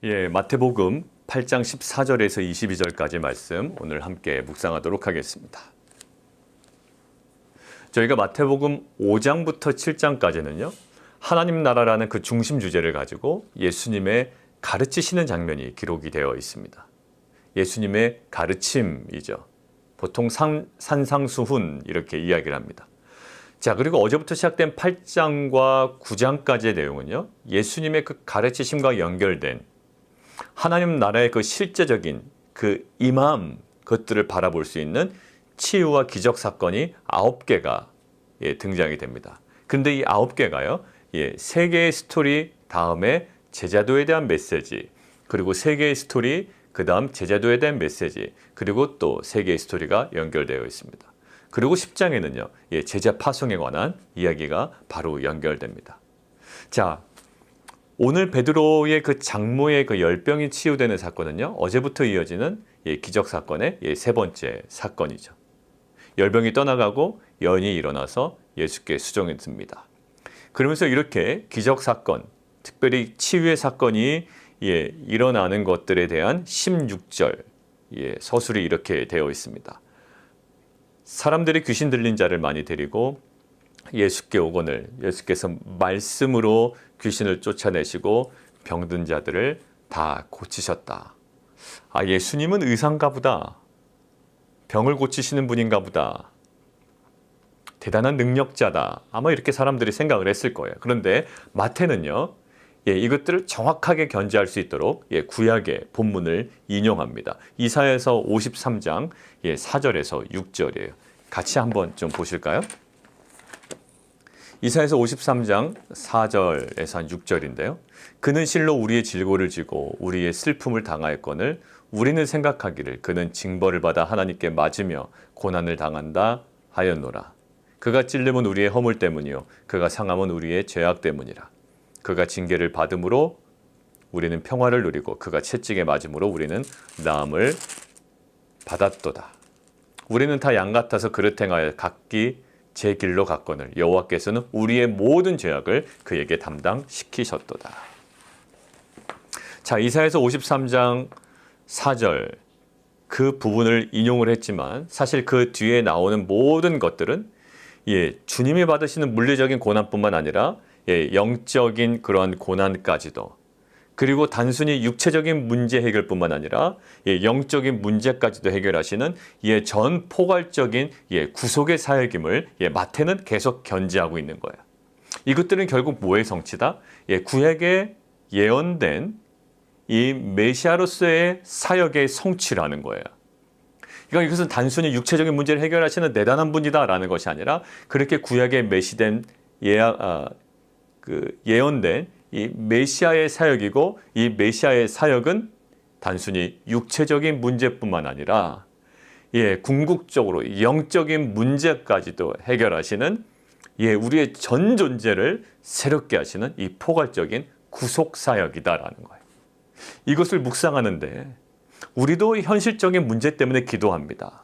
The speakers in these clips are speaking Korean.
마태복음 8장 14절에서 22절까지 말씀 오늘 함께 묵상하도록 하겠습니다. 저희가 마태복음 5장부터 7장까지는요. 하나님 나라라는 그 중심 주제를 가지고 예수님의 가르치시는 장면이 기록이 되어 있습니다. 예수님의 가르침이죠. 보통 산상수훈 이렇게 이야기를 합니다. 자, 그리고 어제부터 시작된 8장과 9장까지의 내용은요. 예수님의 그 가르치심과 연결된 하나님 나라의 그 실제적인 그 임함 것들을 바라볼 수 있는 치유와 기적 사건이 9개가 등장이 됩니다. 근데 이 9개가요. 3개의 스토리 다음에 제자도에 대한 메시지, 그리고 3개의 스토리, 그 다음 제자도에 대한 메시지, 그리고 또 3개의 스토리가 연결되어 있습니다. 그리고 10장에는요. 제자 파송에 관한 이야기가 바로 연결됩니다. 자, 오늘 베드로의 그 장모의 그 열병이 치유되는 사건은요. 어제부터 이어지는 기적 사건의 3번째 사건이죠. 열병이 떠나가고 연이 일어나서 예수께 수종이 듭니다. 그러면서 이렇게 기적 사건, 특별히 치유의 사건이 일어나는 것들에 대한 16절 서술이 이렇게 되어 있습니다. 사람들이 귀신 들린 자를 많이 데리고 예수께 오거늘 예수께서 말씀으로 귀신을 쫓아내시고 병든 자들을 다 고치셨다. 아, 예수님은 의사인가 보다. 병을 고치시는 분인가 보다. 대단한 능력자다. 아마 이렇게 사람들이 생각을 했을 거예요. 그런데 마태는요. 이것들을 정확하게 견지할 수 있도록 구약의 본문을 인용합니다. 이사야서 53장 4절에서 6절이에요. 같이 한번 좀 보실까요? 이사야서 53장 4절에서 한 6절인데요. 그는 실로 우리의 질고를 지고 우리의 슬픔을 당하였거늘 우리는 생각하기를 그는 징벌을 받아 하나님께 맞으며 고난을 당한다 하였노라. 그가 찔림은 우리의 허물 때문이요 그가 상함은 우리의 죄악 때문이라. 그가 징계를 받음으로 우리는 평화를 누리고 그가 채찍에 맞음으로 우리는 나음을 받았도다. 우리는 다 양 같아서 그릇 행하여 각기 제 길로 갔거늘 여호와께서는 우리의 모든 죄악을 그에게 담당시키셨도다. 자, 이사야서 53장 4절 그 부분을 인용을 했지만 사실 그 뒤에 나오는 모든 것들은 주님이 받으시는 물리적인 고난뿐만 아니라 영적인 그런 고난까지도, 그리고 단순히 육체적인 문제 해결뿐만 아니라 영적인 문제까지도 해결하시는 전 포괄적인 구속의 사역임을 마태는 계속 견지하고 있는 거예요. 이것들은 결국 뭐의 성취다? 구약에 예언된 이 메시아로서의 사역의 성취라는 거예요. 그러니까 이것은 단순히 육체적인 문제를 해결하시는 대단한 분이다라는 것이 아니라 그렇게 구약에 메시된 예언된 이 메시아의 사역이고, 이 메시아의 사역은 단순히 육체적인 문제뿐만 아니라 궁극적으로 영적인 문제까지도 해결하시는 우리의 전 존재를 새롭게 하시는 이 포괄적인 구속 사역이다라는 거예요. 이것을 묵상하는데 우리도 현실적인 문제 때문에 기도합니다.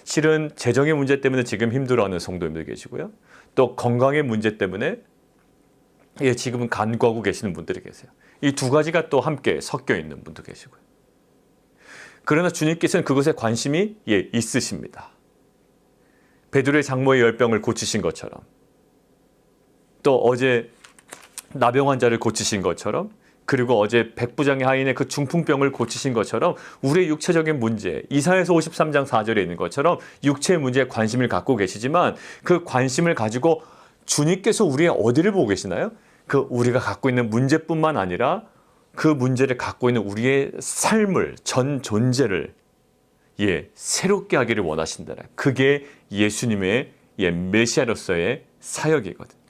실은 재정의 문제 때문에 지금 힘들어하는 성도님들 계시고요. 또 건강의 문제 때문에 지금은 간구하고 계시는 분들이 계세요. 이 두 가지가 또 함께 섞여 있는 분도 계시고요. 그러나 주님께서는 그것에 관심이 있으십니다. 베드로의 장모의 열병을 고치신 것처럼, 또 어제 나병 환자를 고치신 것처럼, 그리고 어제 백부장의 하인의 그 중풍병을 고치신 것처럼 우리의 육체적인 문제, 이사야서 53장 4절에 있는 것처럼 육체의 문제에 관심을 갖고 계시지만 그 관심을 가지고 주님께서 우리의 어디를 보고 계시나요? 그 우리가 갖고 있는 문제뿐만 아니라 그 문제를 갖고 있는 우리의 삶을, 전 존재를 새롭게 하기를 원하신다라. 그게 예수님의 메시아로서의 사역이거든요.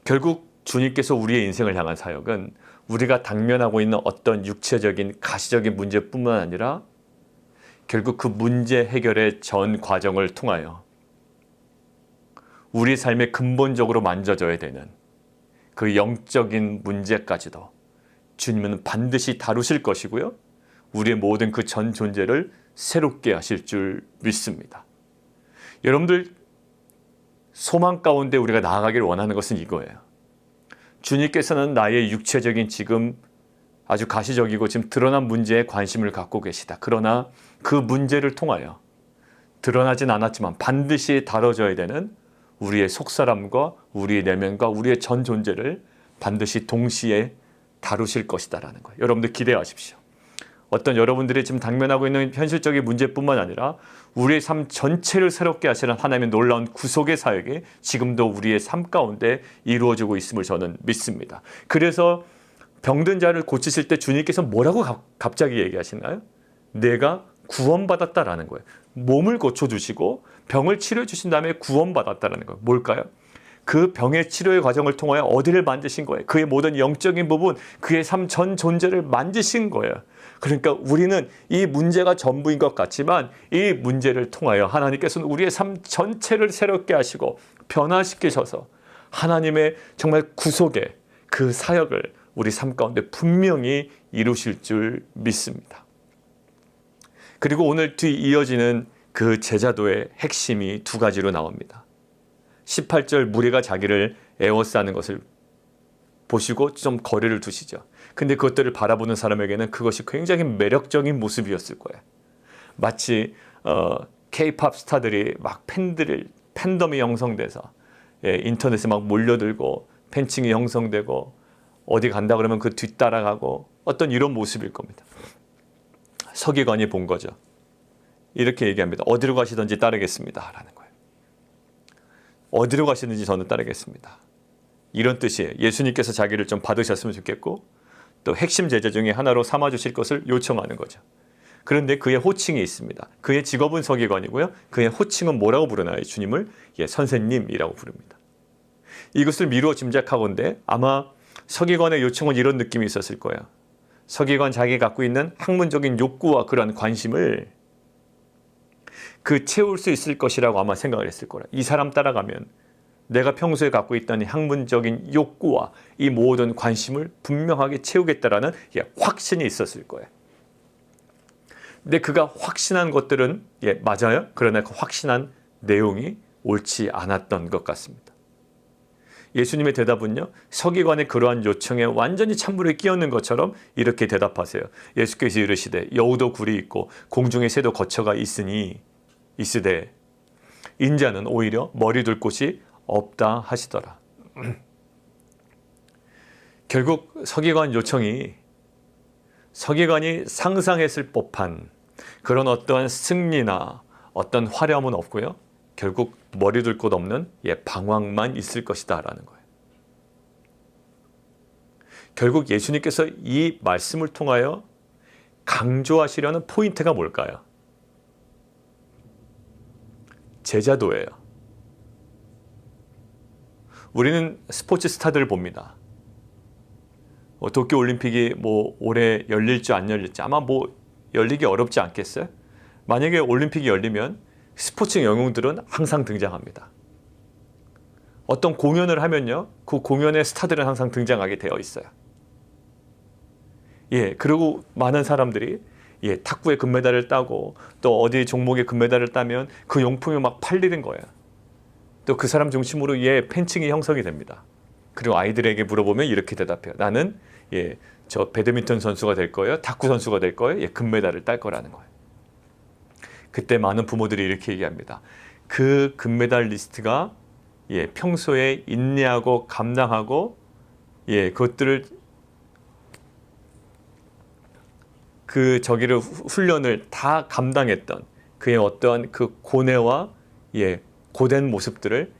결국 주님께서 우리의 인생을 향한 사역은 우리가 당면하고 있는 어떤 육체적인 가시적인 문제뿐만 아니라 결국 그 문제 해결의 전 과정을 통하여 우리 삶에 근본적으로 만져져야 되는 그 영적인 문제까지도 주님은 반드시 다루실 것이고요. 우리의 모든 그 전 존재를 새롭게 하실 줄 믿습니다. 여러분들 소망 가운데 우리가 나아가기를 원하는 것은 이거예요. 주님께서는 나의 육체적인 지금 아주 가시적이고 지금 드러난 문제에 관심을 갖고 계시다. 그러나 그 문제를 통하여 드러나진 않았지만 반드시 다뤄져야 되는 우리의 속사람과 우리의 내면과 우리의 전 존재를 반드시 동시에 다루실 것이다라는 거예요. 여러분들 기대하십시오. 어떤 여러분들이 지금 당면하고 있는 현실적인 문제뿐만 아니라 우리의 삶 전체를 새롭게 하시는 하나님의 놀라운 구속의 사역이 지금도 우리의 삶 가운데 이루어지고 있음을 저는 믿습니다. 그래서 병든 자를 고치실 때 주님께서 뭐라고 갑자기 얘기하시나요? 내가 구원받았다라는 거예요. 몸을 고쳐주시고 병을 치료해 주신 다음에 구원받았다라는 거예요. 뭘까요? 그 병의 치료의 과정을 통하여 어디를 만드신 거예요? 그의 모든 영적인 부분, 그의 삶 전 존재를 만드신 거예요. 그러니까 우리는 이 문제가 전부인 것 같지만 이 문제를 통하여 하나님께서는 우리의 삶 전체를 새롭게 하시고 변화시키셔서 하나님의 정말 구속의 그 사역을 우리 삶 가운데 분명히 이루실 줄 믿습니다. 그리고 오늘 뒤 이어지는 그 제자도의 핵심이 두 가지로 나옵니다. 18절 무리가 자기를 에워싸는 것을 보시고 좀 거리를 두시죠. 근데 그것들을 바라보는 사람에게는 그것이 굉장히 매력적인 모습이었을 거예요. 마치 K-팝 스타들이 막 팬덤이 형성돼서 인터넷에 막 몰려들고 팬층이 형성되고 어디 간다 그러면 그 뒤따라가고 어떤 이런 모습일 겁니다. 서기관이 본 거죠. 이렇게 얘기합니다. 어디로 가시든지 따르겠습니다. 라는 거예요. 어디로 가시든지 저는 따르겠습니다. 이런 뜻이에요. 예수님께서 자기를 좀 받으셨으면 좋겠고 또 핵심 제자 중에 하나로 삼아주실 것을 요청하는 거죠. 그런데 그의 호칭이 있습니다. 그의 직업은 서기관이고요. 그의 호칭은 뭐라고 부르나요? 주님을 선생님이라고 부릅니다. 이것을 미루어 짐작하건대 아마 서기관의 요청은 이런 느낌이 있었을 거예요. 서기관 자기가 갖고 있는 학문적인 욕구와 그런 관심을 채울 수 있을 것이라고 아마 생각을 했을 거예요. 이 사람 따라가면 내가 평소에 갖고 있던 학문적인 욕구와 이 모든 관심을 분명하게 채우겠다라는 확신이 있었을 거예요. 근데 그가 확신한 것들은 맞아요. 그러나 그 확신한 내용이 옳지 않았던 것 같습니다. 예수님의 대답은요, 서기관의 그러한 요청에 완전히 찬물을 끼얹는 것처럼 이렇게 대답하세요. 예수께서 이르시되 여우도 굴이 있고 공중의 새도 거처가 있으되 인자는 오히려 머리 둘 곳이 없다 하시더라. 결국 서기관 요청이 서기관이 상상했을 법한 그런 어떠한 승리나 어떤 화려함은 없고요. 결국 머리 둘 곳 없는 방황만 있을 것이다 라는 거예요. 결국 예수님께서 이 말씀을 통하여 강조하시려는 포인트가 뭘까요? 제자도예요. 우리는 스포츠 스타들을 봅니다. 도쿄올림픽이 올해 열릴지 안 열릴지 아마 열리기 어렵지 않겠어요? 만약에 올림픽이 열리면 스포츠 영웅들은 항상 등장합니다. 어떤 공연을 하면요, 그 공연에 스타들은 항상 등장하게 되어 있어요. 그리고 많은 사람들이 탁구에 금메달을 따고 또 어디 종목에 금메달을 따면 그 용품이 막 팔리는 거예요. 또 그 사람 중심으로 팬층이 형성이 됩니다. 그리고 아이들에게 물어보면 이렇게 대답해요. 나는 저 배드민턴 선수가 될 거예요. 탁구 선수가 될 거예요. 금메달을 딸 거라는 거예요. 그때 많은 부모들이 이렇게 얘기합니다. 그 금메달 리스트가 평소에 인내하고 감당하고 그것들을 훈련을 다 감당했던 그의 어떠한 그 고뇌와 고된 모습들을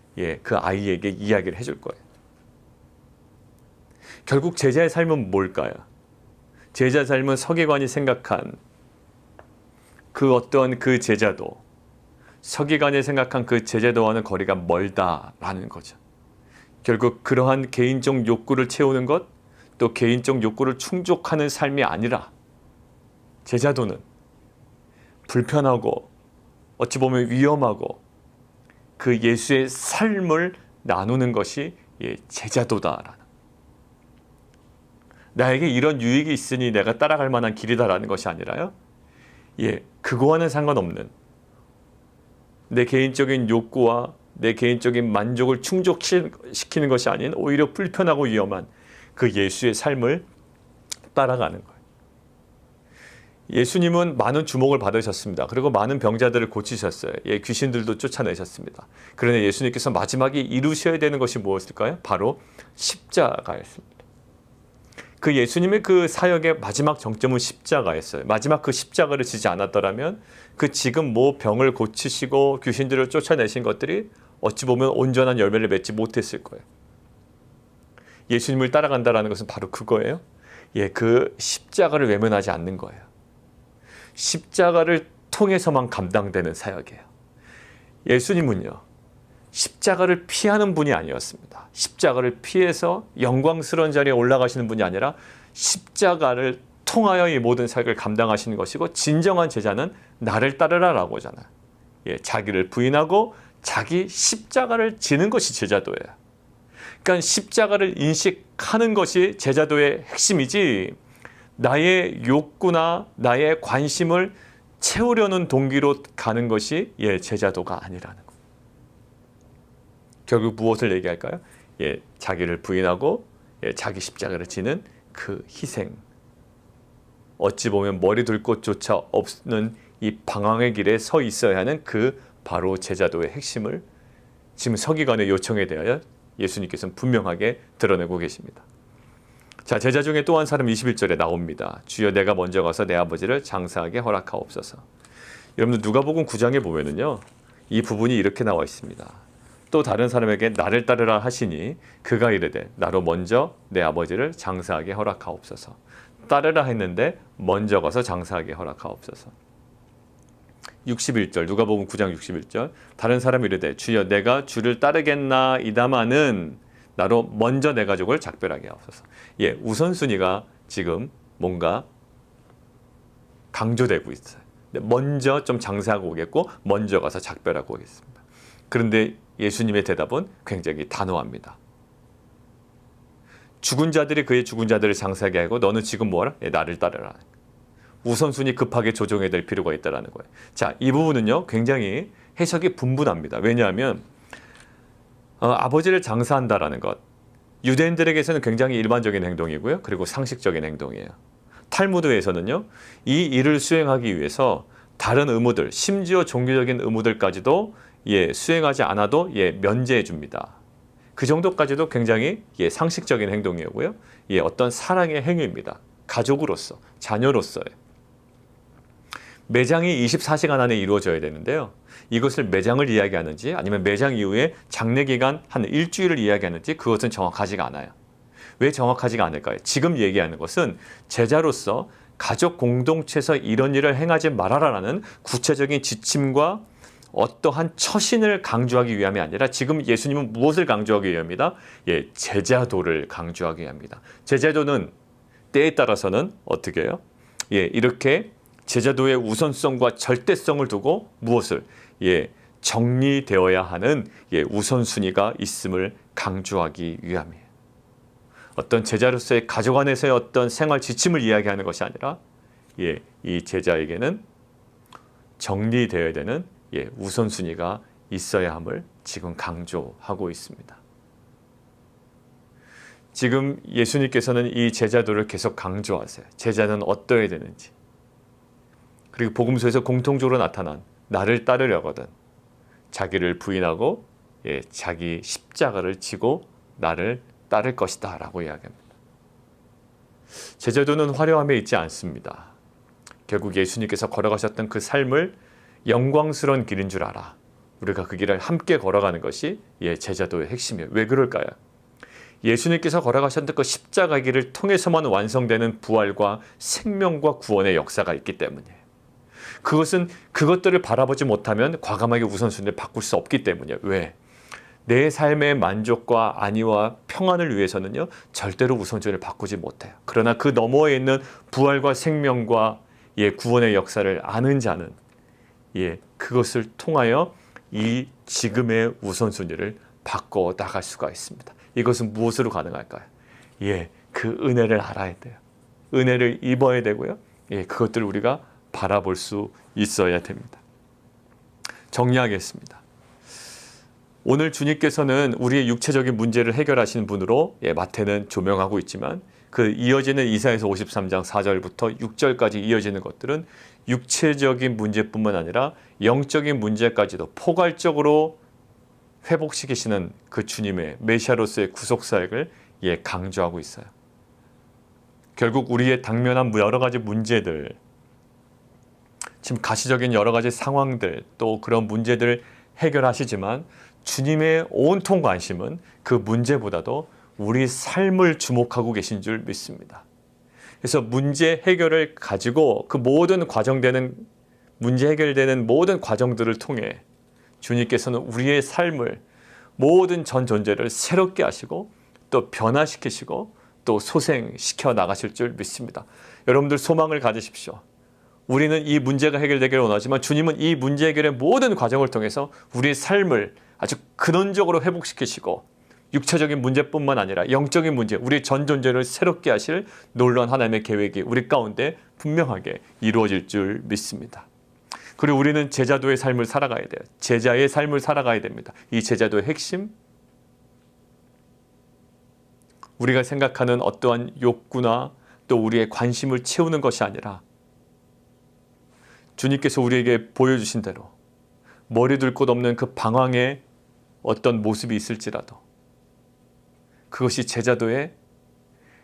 그 아이에게 이야기를 해줄 거예요. 결국 제자의 삶은 뭘까요? 제자의 삶은 서기관이 생각한 그 어떠한 그 제자도, 서기관이 생각한 그 제자도와는 거리가 멀다라는 거죠. 결국 그러한 개인적 욕구를 채우는 것, 또 개인적 욕구를 충족하는 삶이 아니라 제자도는 불편하고 어찌 보면 위험하고 그 예수의 삶을 나누는 것이 제자도다라는, 나에게 이런 유익이 있으니 내가 따라갈 만한 길이다라는 것이 아니라요, 그거와는 상관없는 내 개인적인 욕구와 내 개인적인 만족을 충족시키는 것이 아닌 오히려 불편하고 위험한 그 예수의 삶을 따라가는 거예요. 예수님은 많은 주목을 받으셨습니다. 그리고 많은 병자들을 고치셨어요. 예, 귀신들도 쫓아내셨습니다. 그러나 예수님께서 마지막에 이루셔야 되는 것이 무엇일까요? 바로 십자가였습니다. 그 예수님의 그 사역의 마지막 정점은 십자가였어요. 마지막 그 십자가를 지지 않았더라면 그 지금 뭐 병을 고치시고 귀신들을 쫓아내신 것들이 어찌 보면 온전한 열매를 맺지 못했을 거예요. 예수님을 따라간다는 것은 바로 그거예요. 예, 그 십자가를 외면하지 않는 거예요. 십자가를 통해서만 감당되는 사역이에요. 예수님은요, 십자가를 피하는 분이 아니었습니다. 십자가를 피해서 영광스러운 자리에 올라가시는 분이 아니라 십자가를 통하여 이 모든 사역을 감당하시는 것이고, 진정한 제자는 나를 따르라라고 하잖아요. 예, 자기를 부인하고 자기 십자가를 지는 것이 제자도예요. 그러니까 십자가를 인식하는 것이 제자도의 핵심이지, 나의 욕구나 나의 관심을 채우려는 동기로 가는 것이 제자도가 아니라는 거예요. 결국 무엇을 얘기할까요? 자기를 부인하고 자기 십자가를 지는 그 희생. 어찌 보면 머리 둘 곳조차 없는 이 방황의 길에 서 있어야 하는 그 바로 제자도의 핵심을 지금 서기관의 요청에 대하여 예수님께서는 분명하게 드러내고 계십니다. 자, 제자 중에 또 한 사람 21절에 나옵니다. 주여, 내가 먼저 가서 내 아버지를 장사하게 허락하옵소서. 여러분들 누가복음 9장에 보면은요, 이 부분이 이렇게 나와 있습니다. 또 다른 사람에게 나를 따르라 하시니 그가 이르되 나로 먼저 내 아버지를 장사하게 허락하옵소서. 따르라 했는데 먼저 가서 장사하게 허락하옵소서. 61절, 누가복음 9장 61절, 다른 사람이 이르되 주여, 내가 주를 따르겠나이다마는 나로 먼저 내 가족을 작별하게 하옵소서. 예, 우선순위가 지금 뭔가 강조되고 있어요. 먼저 좀 장사하고 오겠고 먼저 가서 작별하고 오겠습니다. 그런데 예수님의 대답은 굉장히 단호합니다. 죽은 자들이 그의 죽은 자들을 장사하게 하고 너는 지금 뭐하라? 예, 나를 따르라. 우선순위 급하게 조정해야 될 필요가 있다는 거예요. 자, 이 부분은요, 굉장히 해석이 분분합니다. 왜냐하면 아버지를 장사한다라는 것, 유대인들에게서는 굉장히 일반적인 행동이고요. 그리고 상식적인 행동이에요. 탈무드에서는요, 이 일을 수행하기 위해서 다른 의무들, 심지어 종교적인 의무들까지도 수행하지 않아도 면제해 줍니다. 그 정도까지도 굉장히 상식적인 행동이고요. 어떤 사랑의 행위입니다. 가족으로서, 자녀로서의. 매장이 24시간 안에 이루어져야 되는데요. 이것을 매장을 이야기하는지 아니면 매장 이후에 장례기간 한 일주일을 이야기하는지 그것은 정확하지가 않아요. 왜 정확하지가 않을까요? 지금 얘기하는 것은 제자로서 가족 공동체에서 이런 일을 행하지 말아라라는 구체적인 지침과 어떠한 처신을 강조하기 위함이 아니라 지금 예수님은 무엇을 강조하기 위함이다? 제자도를 강조하기 위함이다. 제자도는 때에 따라서는 어떻게 해요? 이렇게 제자도의 우선성과 절대성을 두고 무엇을? 정리되어야 하는 우선순위가 있음을 강조하기 위함이에요. 어떤 제자로서의 가족 안에서의 어떤 생활 지침을 이야기하는 것이 아니라 이 제자에게는 정리되어야 되는 우선순위가 있어야 함을 지금 강조하고 있습니다. 지금 예수님께서는 이 제자도를 계속 강조하세요. 제자는 어떠해야 되는지. 그리고 복음서에서 공통적으로 나타난 나를 따르려거든 자기를 부인하고 자기 십자가를 지고 나를 따를 것이다 라고 이야기합니다. 제자도는 화려함에 있지 않습니다. 결국 예수님께서 걸어가셨던 그 삶을 영광스러운 길인 줄 알아. 우리가 그 길을 함께 걸어가는 것이 제자도의 핵심이에요. 왜 그럴까요? 예수님께서 걸어가셨던 그 십자가 길을 통해서만 완성되는 부활과 생명과 구원의 역사가 있기 때문이에요. 그것은 그것들을 바라보지 못하면 과감하게 우선순위를 바꿀 수 없기 때문이에요. 왜? 내 삶의 만족과 안위와 평안을 위해서는요, 절대로 우선순위를 바꾸지 못해요. 그러나 그 너머에 있는 부활과 생명과 구원의 역사를 아는 자는 그것을 통하여 이 지금의 우선순위를 바꿔 나갈 수가 있습니다. 이것은 무엇으로 가능할까요? 그 은혜를 알아야 돼요. 은혜를 입어야 되고요. 그것들을 우리가 바라볼 수 있어야 됩니다. 정리하겠습니다. 오늘 주님께서는 우리의 육체적인 문제를 해결하시는 분으로 마태는 조명하고 있지만 그 이어지는 이사야서 53장 4절부터 6절까지 이어지는 것들은 육체적인 문제뿐만 아니라 영적인 문제까지도 포괄적으로 회복시키시는 그 주님의 메시아로서의 구속사역을 강조하고 있어요. 결국 우리의 당면한 여러 가지 문제들, 지금 가시적인 여러 가지 상황들, 또 그런 문제들을 해결하시지만 주님의 온통 관심은 그 문제보다도 우리 삶을 주목하고 계신 줄 믿습니다. 그래서 문제 해결을 가지고 그 모든 문제 해결되는 모든 과정들을 통해 주님께서는 우리의 삶을, 모든 전 존재를 새롭게 하시고 또 변화시키시고 또 소생시켜 나가실 줄 믿습니다. 여러분들 소망을 가지십시오. 우리는 이 문제가 해결되기를 원하지만 주님은 이 문제 해결의 모든 과정을 통해서 우리의 삶을 아주 근원적으로 회복시키시고 육체적인 문제뿐만 아니라 영적인 문제, 우리 전 존재를 새롭게 하실 놀라운 하나님의 계획이 우리 가운데 분명하게 이루어질 줄 믿습니다. 그리고 우리는 제자도의 삶을 살아가야 돼요. 제자의 삶을 살아가야 됩니다. 이 제자도의 핵심, 우리가 생각하는 어떠한 욕구나 또 우리의 관심을 채우는 것이 아니라 주님께서 우리에게 보여주신 대로 머리 둘 곳 없는 그 방황의 어떤 모습이 있을지라도 그것이 제자도의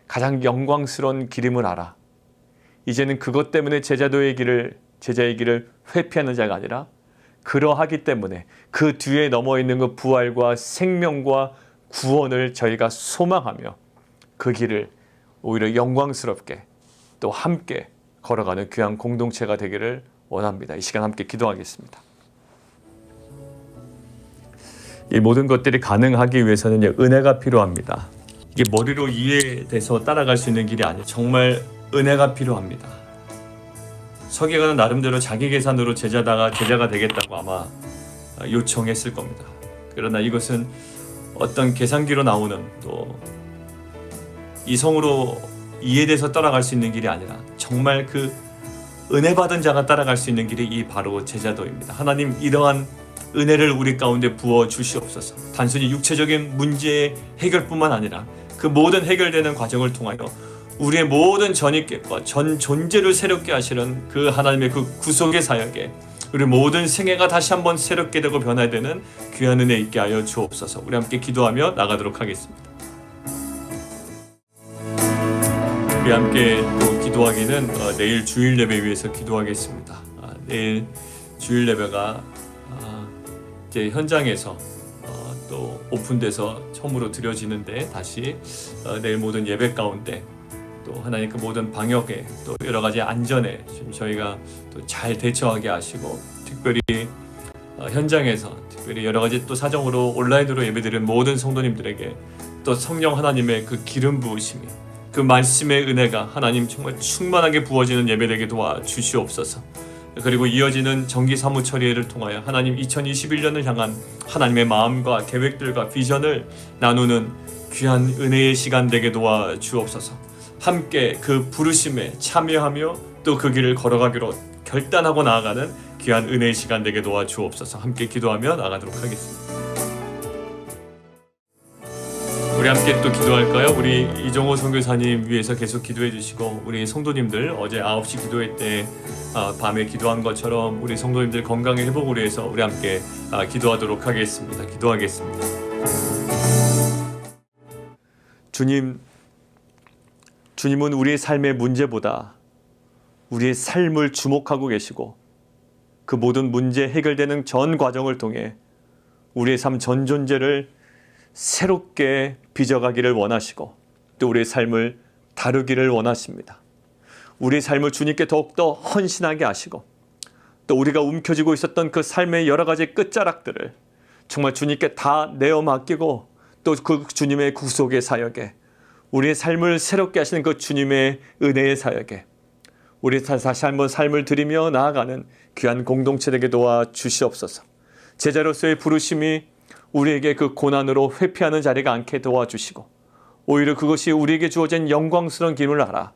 가장 영광스러운 길임을 알아. 이제는 그것 때문에 제자의 길을 회피하는 자가 아니라 그러하기 때문에 그 뒤에 넘어 있는 그 부활과 생명과 구원을 저희가 소망하며 그 길을 오히려 영광스럽게 또 함께 걸어가는 귀한 공동체가 되기를 원합니다. 이 시간 함께 기도하겠습니다. 이 모든 것들이 가능하기 위해서는 은혜가 필요합니다. 이게 머리로 이해돼서 따라갈 수 있는 길이 아니에요. 정말 은혜가 필요합니다. 서기관은 나름대로 자기 계산으로 제자가 되겠다고 아마 요청했을 겁니다. 그러나 이것은 어떤 계산기로 나오는 또 이성으로 이해돼서 따라갈 수 있는 길이 아니라 정말 그 은혜 받은 자가 따라갈 수 있는 길이 이 바로 제자도입니다. 하나님, 이러한 은혜를 우리 가운데 부어 주시옵소서. 단순히 육체적인 문제의 해결뿐만 아니라 그 모든 해결되는 과정을 통하여 우리의 모든 전입객과 전 존재를 새롭게 하시는 그 하나님의 그 구속의 사역에 우리 모든 생애가 다시 한번 새롭게 되고 변화되는 귀한 은혜 있게 하여 주옵소서. 우리 함께 기도하며 나가도록 하겠습니다. 우리 함께 또 기도하기는 내일 주일 예배 위해서 기도하겠습니다. 내일 주일 예배가 이제 현장에서 또 오픈돼서 처음으로 드려지는데 다시 내일 모든 예배 가운데 또 하나님 그 모든 방역에 또 여러 가지 안전에 지금 저희가 또 잘 대처하게 하시고 특별히 현장에서 특별히 여러 가지 또 사정으로 온라인으로 예배드리는 모든 성도님들에게 또 성령 하나님의 그 기름 부으심이 그 말씀의 은혜가 하나님 정말 충만하게 부어지는 예배되게 도와주시옵소서. 그리고 이어지는 정기 사무 처리를 통하여 하나님 2021년을 향한 하나님의 마음과 계획들과 비전을 나누는 귀한 은혜의 시간 되게 도와주옵소서. 함께 그 부르심에 참여하며 또 그 길을 걸어가기로 결단하고 나아가는 귀한 은혜의 시간 되게 도와주옵소서. 함께 기도하며 나가도록 하겠습니다. 우리 함께 또 기도할까요? 우리 이종호 선교사님 위해서 계속 기도해 주시고 우리 성도님들 어제 9시 기도회 때 밤에 기도한 것처럼 우리 성도님들 건강의 회복을 위해서 우리 함께 기도하도록 하겠습니다. 기도하겠습니다. 주님은 우리의 삶의 문제보다 우리의 삶을 주목하고 계시고 그 모든 문제 해결되는 전 과정을 통해 우리의 삶 전 존재를 새롭게 빚어가기를 원하시고 또 우리의 삶을 다루기를 원하십니다. 우리의 삶을 주님께 더욱더 헌신하게 하시고 또 우리가 움켜쥐고 있었던 그 삶의 여러 가지 끝자락들을 정말 주님께 다 내어 맡기고 또 그 주님의 구속의 사역에 우리의 삶을 새롭게 하시는 그 주님의 은혜의 사역에 우리 다시 한번 삶을 드리며 나아가는 귀한 공동체 되게 도와주시옵소서. 제자로서의 부르심이 우리에게 그 고난으로 회피하는 자리가 않게 도와주시고 오히려 그것이 우리에게 주어진 영광스러운 길을 알아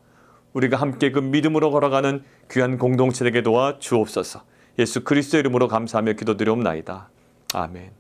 우리가 함께 그 믿음으로 걸어가는 귀한 공동체 되게 도와주옵소서. 예수 그리스도의 이름으로 감사하며 기도드리옵나이다. 아멘.